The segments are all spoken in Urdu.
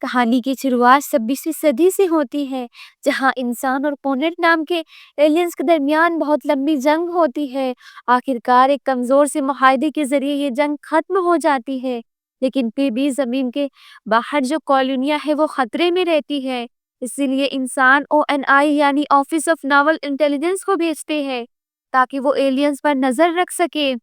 کہانی کی شروعات 26ویں صدی سے ہوتی ہے، جہاں انسان اور پونٹ نام کے ایلینز کے درمیان بہت لمبی جنگ ہوتی ہے۔ آخرکار ایک کمزور سے معاہدے کے ذریعے یہ جنگ ختم ہو جاتی ہے، لیکن پھر بھی زمین کے باہر جو کالونیاں ہیں وہ خطرے میں رہتی ہے۔ اسی لیے انسان ONI یعنی آفس آف ناول انٹیلیجنس کو بھیجتے ہیں تاکہ وہ ایلینز پر نظر رکھ سکے۔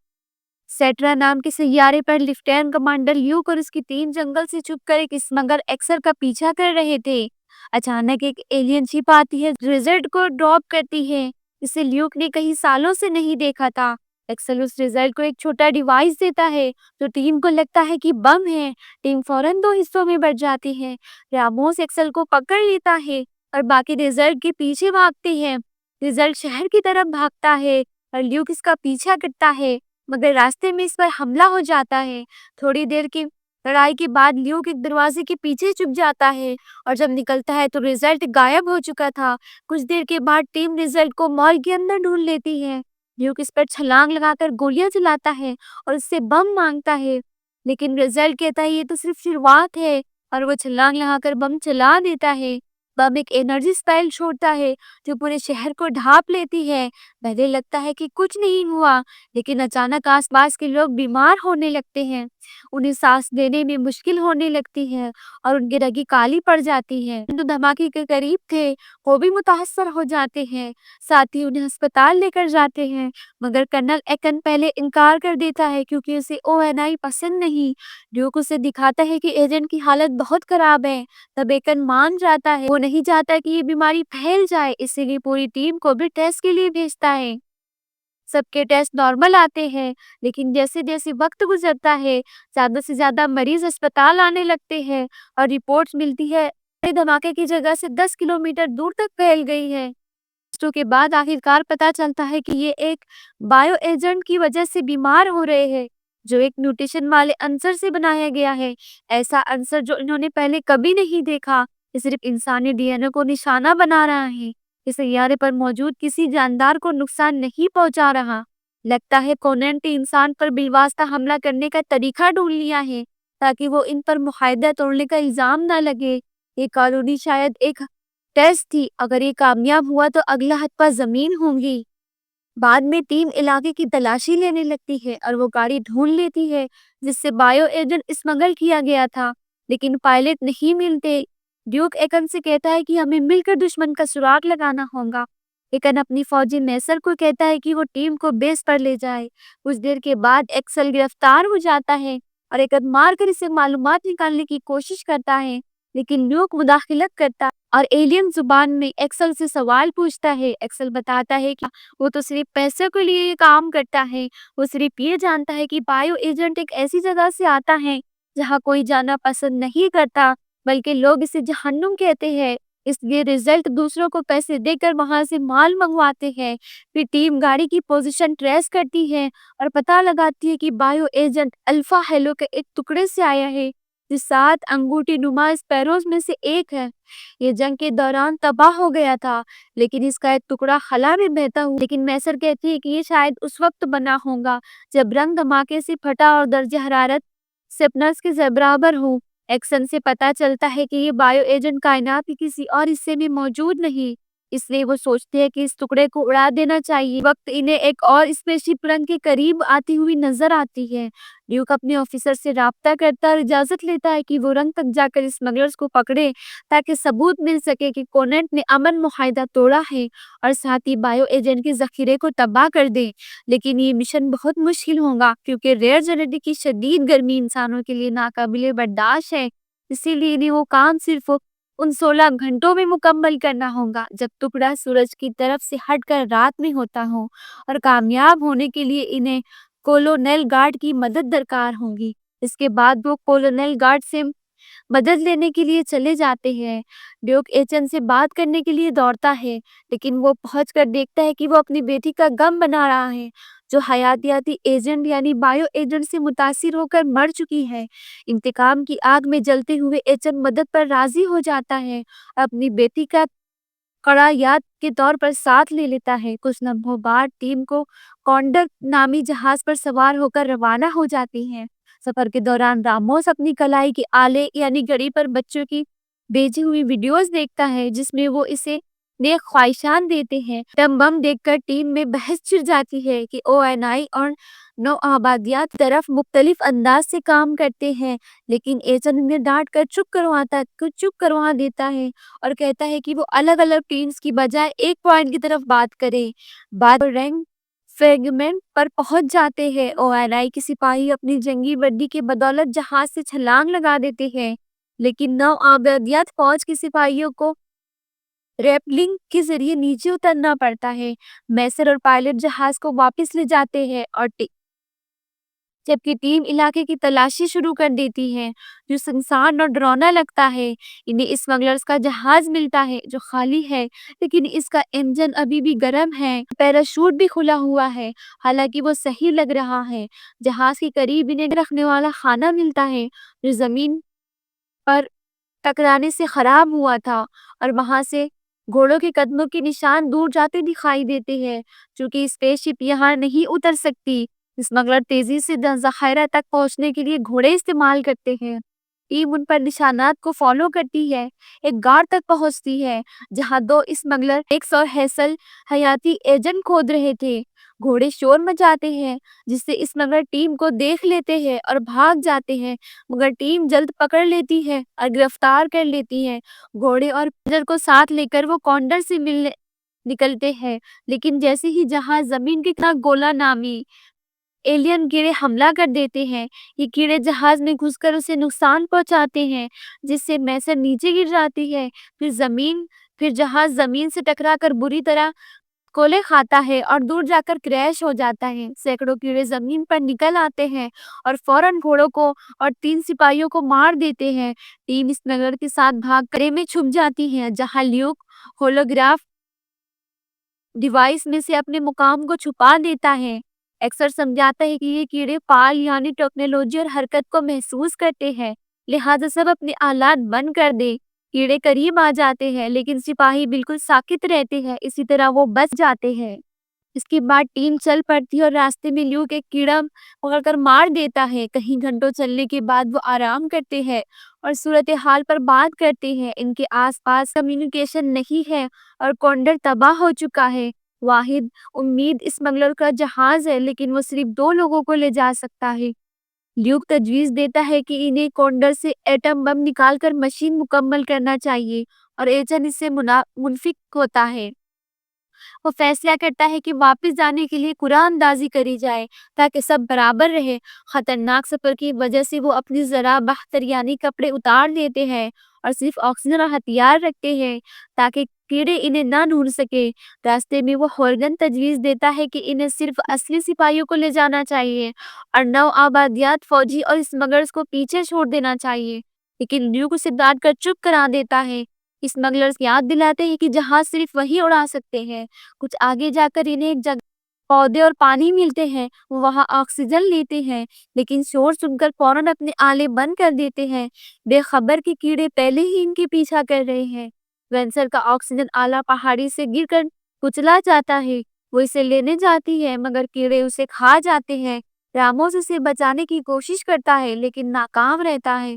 سیٹرا نام کے سیارے پر لیفٹیننٹ کمانڈر لیوک اور اس کی ٹیم جنگل سے چھپ کر ایک اسمگلر ایکسل کا پیچھا کر رہے تھے۔ اچانک ایک ایلین شپ آتی ہے، ریزلٹ کو ڈراپ کرتی ہے، اسے لیوک نے کئی سالوں سے نہیں دیکھا تھا۔ ایکسل اس ریزلٹ کو ایک چھوٹا ڈیوائس دیتا ہے جو ٹیم کو لگتا ہے کہ بم ہے۔ ٹیم فوراً دو حصوں میں بٹ جاتی ہے۔ راموس ایکسل کو پکڑ لیتا ہے اور باقی ریزلٹ کے پیچھے بھاگتے ہیں۔ ریزلٹ شہر کی طرف بھاگتا ہے اور لیوک اس کا پیچھا کرتا ہے، مگر راستے میں اس پر حملہ ہو جاتا ہے۔ تھوڑی دیر کی لڑائی کے بعد لیوک ایک دروازے کے پیچھے چھپ جاتا ہے اور جب نکلتا ہے تو ریزلٹ غائب ہو چکا تھا۔ کچھ دیر کے بعد ٹیم ریزلٹ کو مال کے اندر ڈھونڈ لیتی ہے۔ لیوک اس پر چھلانگ لگا کر گولیاں چلاتا ہے اور اس سے بم مانگتا ہے، لیکن ریزلٹ کہتا ہے یہ تو صرف شروعات ہے اور وہ چھلانگ لگا کر بم چلا دیتا ہے۔ بم ایک انرجی اسپیل چھوڑتا ہے جو پورے شہر کو ڈھانپ لیتی ہے۔ پہلے لگتا ہے کہ کچھ نہیں ہوا، لیکن اچانک آس پاس کے لوگ بیمار ہونے لگتے ہیں، انہیں سانس لینے میں مشکل ہونے لگتی ہے اور ان کی رگیں کالی پڑ جاتی ہیں۔ جو دھماکے کے قریب تھے وہ بھی متاثر ہو جاتے ہیں، ساتھ ہی انہیں ہسپتال لے کر جاتے ہیں، مگر کرنل ایکن پہلے انکار کر دیتا ہے کیونکہ اسے ONI پسند نہیں۔ ڈیوک اسے دکھاتا ہے کہ ایجنٹ کی حالت بہت خراب ہے، تب ایکن مان جاتا ہے وہ نہیں چاہتا کہ یہ بیماری پھیل جائے، اسی لیے پوری ٹیم کو بھی ٹیسٹ کے لیے بھیجتا ہے۔ سب کے ٹیسٹ نارمل آتے ہیں، لیکن جیسے جیسے وقت گزرتا ہے زیادہ سے زیادہ مریض اسپتال آنے لگتے ہیں اور رپورٹس ملتی ہے کہ دھماکے کی جگہ سے 10 کلومیٹر دور تک پھیل گئی ہے۔ ٹیسٹوں کے بعد آخرکار پتہ چلتا ہے کہ یہ ایک بائیو ایجنٹ کی وجہ سے بیمار ہو رہے ہیں جو ایک میوٹیشن والے عنصر سے بنایا گیا ہے، ایسا عنصر جو انہوں نے پہلے کبھی نہیں دیکھا۔ یہ صرف انسانی DNA کو نشانہ بنا رہا ہے، اس سیارے پر موجود کسی جاندار کو نقصان نہیں پہنچا رہا۔ لگتا ہے کونینٹ نے انسان پر بالواسطہ حملہ کرنے کا طریقہ ڈھونڈ لیا ہے تاکہ وہ ان پر معاہدہ توڑنے کا الزام نہ لگے۔ یہ کالونی شاید ایک ٹیسٹ تھی، اگر یہ کامیاب ہوا تو اگلا ہدف زمین ہوگی۔ بعد میں ٹیم علاقے کی تلاشی لینے لگتی ہے اور وہ گاڑی ڈھونڈ لیتی ہے جس سے بائیو ایجنٹ اسمگل کیا گیا تھا، لیکن پائلٹ نہیں ملتے۔ ڈیوک ایکن سے کہتا ہے کہ ہمیں مل کر دشمن کا سراغ لگانا ہوگا۔ ایکن اپنی فوجی میسر کو کہتا ہے کہ وہ ٹیم کو بیس پر لے جائے۔ کچھ دیر کے بعد ایکسل گرفتار ہو جاتا ہے اور ایکن مار کر اسے معلومات نکالنے کی کوشش کرتا ہے، لیکن لیوک مداخلت کرتا اور ایلین زبان میں ایکسل سے سوال پوچھتا ہے۔ ایکسل بتاتا ہے کہ وہ تو صرف پیسے کے لیے یہ کام کرتا ہے، وہ صرف یہ جانتا ہے کہ بائیو ایجنٹ ایک ایسی جگہ سے آتا ہے جہاں کوئی جانا پسند نہیں کرتا، بلکہ لوگ اسے جہنم کہتے ہیں، اس لیے ریزلٹ دوسروں کو پیسے دے کر وہاں سے مال منگواتے ہیں۔ پھر ٹیم گاڑی کی پوزیشن ٹریس کرتی ہے اور پتہ لگاتی ہے کہ بائیو ایجنٹ الفا ہیلو کے ایک ٹکڑے سے آیا ہے جو 7 انگوٹھی نما اسپیروز میں سے ایک ہے۔ یہ جنگ کے دوران تباہ ہو گیا تھا، لیکن اس کا ایک ٹکڑا خلا میں بہتا ہوا، لیکن میسر کہتی ہے کہ یہ شاید اس وقت بنا ہوگا جب رنگ دھماکے سے پھٹا اور درجہ حرارت سپنرز کے برابر ہو۔ ایکسن سے پتہ چلتا ہے کہ یہ بائیو ایجنٹ کائنات کے کسی اور حصے میں موجود نہیں، اس لیے وہ سوچتے ہیں کہ اس ٹکڑے کو اڑا دینا چاہیے۔ وقت انہیں ایک اور اسپیس شپ رنگ کے قریب آتی ہوئی نظر آتی ہے۔ ڈیوک اپنے آفیسر سے رابطہ کرتا اور اجازت لیتا ہے کہ وہ رنگ تک جا کر اسمگلرز کو پکڑے تاکہ ثبوت مل سکے کہ کونینٹ نے امن معاہدہ توڑا ہے اور ساتھ ہی بائیو ایجنٹ کے ذخیرے کو تباہ کر دے۔ لیکن یہ مشن بہت مشکل ہوگا کیونکہ ریئر جینیٹک کی شدید گرمی انسانوں کے لیے ناقابل برداشت ہے، اسی لیے انہیں وہ کام صرف ان 16 گھنٹوں میں مکمل کرنا ہوگا جب ٹکڑا سورج کی طرف سے ہٹ کر رات میں ہوتا ہو، اور کامیاب ہونے کے لیے انہیں کولونیل گارڈ کی مدد درکار ہوگی۔ اس کے بعد وہ کولونیل گارڈ سے مدد لینے کے لیے چلے جاتے ہیں۔ ڈیوک ایچن سے بات کرنے کے لیے دوڑتا ہے، لیکن وہ پہنچ کر دیکھتا ہے کہ وہ اپنی بیٹی کا غم بنا رہا ہے جو حیاتیاتی ایجنٹ یعنی بائیو ایجنٹ سے متاثر ہو کر مر چکی ہے۔ انتقام کی آگ میں جلتے ہوئے ایچن مدد پر راضی ہو جاتا ہے، اپنی بیٹی کا کڑا یاد کے طور پر ساتھ لے لیتا ہے۔ کچھ لمحوں بعد ٹیم کو کانڈر نامی جہاز پر سوار ہو کر روانہ ہو جاتی ہے سفر کے دوران راموس اپنی کلائی کے آلے یعنی گھڑی پر بچوں کی بھیجی ہوئی ویڈیوز دیکھتا ہے جس میں وہ اسے نیک خواہشان دیتے ہیں۔ ایٹم بم دیکھ کر ٹیم میں بحث چھڑ جاتی ہے کہ او این آئی اور نو آبادیات طرف مختلف انداز سے کام کرتے ہیں، لیکن ایجن انہیں ڈانٹ کر چپ کروا دیتا ہے اور کہتا ہے کہ وہ الگ الگ ٹیمز کی بجائے ایک پوائنٹ کی طرف بات کریں۔ بعد رینک فریگمنٹ پر پہنچ جاتے ہیں۔ او این آئی کے سپاہی اپنی جنگی وردی کے بدولت جہاز سے چھلانگ لگا دیتے ہیں، لیکن نو آبادیات فوج کے سپاہیوں کو ریپلنگ کے ذریعے نیچے اترنا پڑتا ہے۔ میسر اور پائلٹ جہاز کو واپس لے جاتے ہیں اور جبکہ ٹیم علاقے کی تلاشی شروع کر دیتی ہے جو سنسان اور ڈراؤنا لگتا ہے۔ انہیں اسمگلرز کا جہاز ملتا ہے جو خالی ہے، لیکن اس کا انجن ابھی بھی گرم ہے، پیراشوٹ بھی کھلا ہوا ہے، حالانکہ وہ صحیح لگ رہا ہے۔ جہاز کے قریب انہیں رکھنے والا خانہ ملتا ہے جو زمین پر ٹکرانے سے خراب ہوا تھا اور وہاں سے گھوڑوں کے قدموں کے نشان دور جاتے دکھائی دیتے ہیں۔ چونکہ اسپیس شپ یہاں نہیں اتر سکتی، اسمگلر تیزی سے ذخیرہ تک پہنچنے کے لیے گھوڑے استعمال کرتے ہیں۔ ٹیم ان پر نشانات کو فالو کرتی ہے، ایک غار تک پہنچتی ہے جہاں دو اسمگلر ایکس اور ہیسل حیاتی ایجنٹ کھود رہے تھے۔ گھوڑے شور مچاتے ہیں جس سے اسمگلر ٹیم کو دیکھ لیتے ہیں اور بھاگ جاتے ہیں، مگر ٹیم جلد پکڑ لیتی ہے اور گرفتار کر لیتی ہے۔ گھوڑے اور پیسنجر کو ساتھ لے کر وہ کانڈر سے ملنے نکلتے ہیں، لیکن جیسے ہی جہاز زمین کے کنارے گولا نامی ایلین کیڑے حملہ کر دیتے ہیں۔ یہ کیڑے جہاز میں گھس کر اسے نقصان پہنچاتے ہیں جس سے میسر نیچے گر جاتی ہے۔ پھر جہاز زمین سے ٹکرا کر بری طرح کولے کھاتا ہے اور دور جا کر کریش ہو جاتا ہے۔ سینکڑوں کیڑے زمین پر نکل آتے ہیں اور فوراً گھوڑوں کو اور 3 سپاہیوں کو مار دیتے ہیں۔ ٹیم اسمگلر کے ساتھ بھاگ کر میں چھپ جاتی ہے جہاں لیوک ہولوگراف ڈیوائس میں سے اپنے مقام کو چھپا دیتا ہے۔ ایکسر سمجھاتا ہے کہ یہ کیڑے فعال یعنی ٹیکنالوجی اور حرکت کو محسوس کرتے ہیں، لہٰذا سب اپنے آلات بند کر دیں۔ کیڑے قریب آ جاتے ہیں لیکن سپاہی بالکل ساکت رہتے ہیں، اسی طرح وہ بچ جاتے ہیں۔ اس کے بعد ٹیم چل پڑتی ہے اور راستے میں لیوک ایک کیڑا پکڑ کر مار دیتا ہے۔ کئی گھنٹوں چلنے کے بعد وہ آرام کرتے ہیں اور صورتحال پر بات کرتے ہیں۔ ان کے آس پاس کمیونیکیشن نہیں ہے اور کانڈر تباہ ہو چکا ہے۔ واحد امید اسمگلر کا جہاز ہے، لیکن وہ صرف 2 لوگوں کو لے جا سکتا ہے۔ لیوک تجویز دیتا ہے کہ انہیں کانڈر سے ایٹم بم نکال کر مشین مکمل کرنا چاہیے اور ایجن اس سے منفک ہوتا ہے۔ وہ فیصلہ کرتا ہے کہ واپس جانے کے لیے قرعہ اندازی کری جائے تاکہ سب برابر رہے۔ خطرناک سفر کی وجہ سے وہ اپنی ذرا بہتریانی کپڑے اتار دیتے ہیں اور صرف آکسیجن اور ہتھیار رکھتے ہیں تاکہ کیڑے انہیں نہ ڈھونڈ سکے۔ راستے میں وہ ہورگن تجویز دیتا ہے کہ انہیں صرف اصلی سپاہیوں کو لے جانا چاہیے اور نو آبادیات فوجی اور اسمگلرز کو پیچھے چھوڑ دینا چاہیے، لیکن لیوک اسے ڈانٹ کر چپ کرا دیتا ہے۔ اسمگلرز یاد دلاتے ہیں کہ جہاز صرف وہی اڑا سکتے ہیں۔ کچھ آگے جا کر انہیں ایک جگہ پودے اور پانی ملتے ہیں، وہ وہاں آکسیجن لیتے ہیں لیکن شور سن کر فوراً اپنے آلے بند کر دیتے ہیں، بے خبر کہ کیڑے پہلے ہی ان کے پیچھا کر رہے ہیں۔ وینسر کا آکسیجن آلہ پہاڑی سے گر کر کچلا جاتا ہے، وہ اسے لینے جاتی ہے مگر کیڑے اسے کھا جاتے ہیں۔ راموس اسے بچانے کی کوشش کرتا ہے لیکن ناکام رہتا ہے۔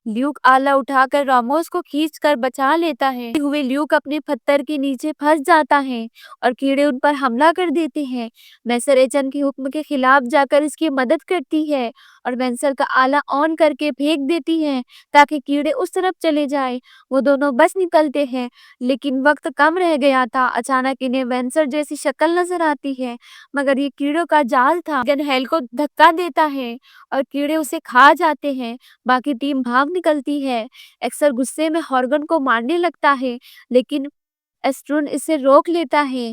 لیوک آلہ اٹھا کر راموس کو کھینچ کر بچا لیتا ہے۔ لیوک اپنے پتھر کے نیچے پھنس جاتا ہے اور کیڑے ان پر حملہ کر دیتے ہیں۔ میسر ایجن کے حکم کے خلاف جا کر اس کی مدد کرتی ہے اور وینسر کا آلہ آن کر کے پھینک دیتی ہے تاکہ کیڑے اس طرف چلے جائیں۔ وہ دونوں بچ نکلتے ہیں لیکن وقت کم رہ گیا تھا۔ اچانک انہیں وینسر جیسی شکل نظر آتی ہے مگر یہ کیڑوں کا جال تھا۔ ایجن ہیل کو دھکا دیتا ہے اور کیڑے اسے کھا جاتے ہیں۔ باقی ٹیم بھاگ نکلتی ہے۔ ایکسر غصے میں ہورگن کو مارنے لگتا ہے لیکن ایسٹرون اسے روک لیتا ہے۔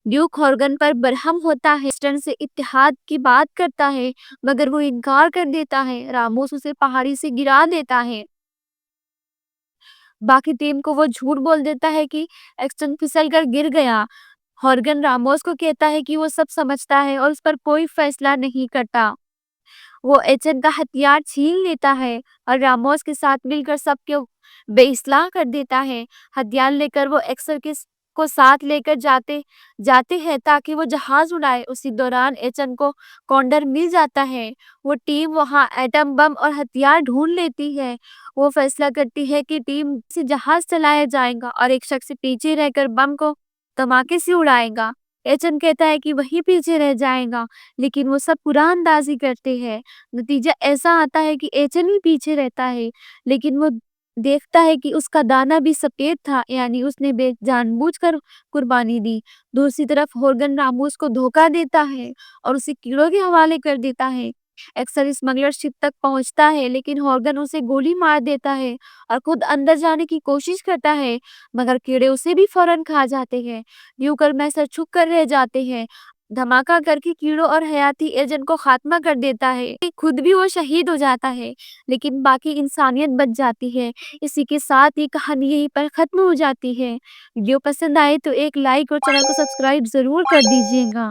لیوک ہورگن پر برہم ہوتا ہے، ایسٹرون سے اتحاد کی بات کرتا ہے مگر وہ انکار کر دیتا ہے۔ راموس اسے پہاڑی سے گرا دیتا ہے۔ باقی ٹیم کو وہ جھوٹ بول دیتا ہے کہ ایسٹرون پھسل کر گر گیا۔ ہورگن راموس کو کہتا ہے کہ وہ سب سمجھتا ہے اور اس پر کوئی فیصلہ نہیں کرتا۔ وہ ایجن کا ہتھیار چھین لیتا ہے اور راموس کے ساتھ مل کر سب کو بے اصلاح کر دیتا ہے۔ ہتھیار لے کر وہ ایکسر کے کو ساتھ لے کر جاتے ہیں تاکہ وہ جہاز اڑائے۔ اسی دوران ایچن کو کونڈر مل جاتا ہے۔ وہ ٹیم وہاں ایٹم بم اور ہتھیار ڈھونڈ لیتی ہے۔ وہ فیصلہ کرتی ہے کہ ٹیم سے جہاز چلایا جائے گا اور ایک شخص پیچھے رہ کر بم کو دھماکے سے اڑائے گا۔ ایچن کہتا ہے کہ وہی پیچھے رہ جائے گا، لیکن وہ سب پورا اندازی کرتے ہیں۔ نتیجہ ایسا آتا ہے کہ ایچن بھی پیچھے رہتا ہے، لیکن وہ دیکھتا ہے کہ اس کا دانا بھی سفید تھا، یعنی اس نے بے جان بوجھ کر قربانی دی۔ دوسری طرف ہورگن راموس کو دھوکہ دیتا ہے اور اسے کیڑوں کے حوالے کر دیتا ہے۔ اکثر اسمگلر شپ تک پہنچتا ہے، لیکن ہورگن اسے گولی مار دیتا ہے اور خود اندر جانے کی کوشش کرتا ہے، مگر کیڑے اسے بھی فوراً کھا جاتے ہیں۔ نیوکر میسر چھپ کر رہ جاتے ہیں۔ دھماکہ کر کے کیڑوں اور حیاتی ایجنٹ کو خاتمہ کر دیتا ہے۔ خود بھی وہ شہید ہو جاتا ہے، لیکن باقی انسانیت بچ جاتی ہے۔ اسی کے ساتھ یہ کہانی یہیں پر ختم ہو جاتی ہے۔ ویڈیو پسند آئے تو ایک لائک اور چینل کو سبسکرائب ضرور کر دیجیے گا۔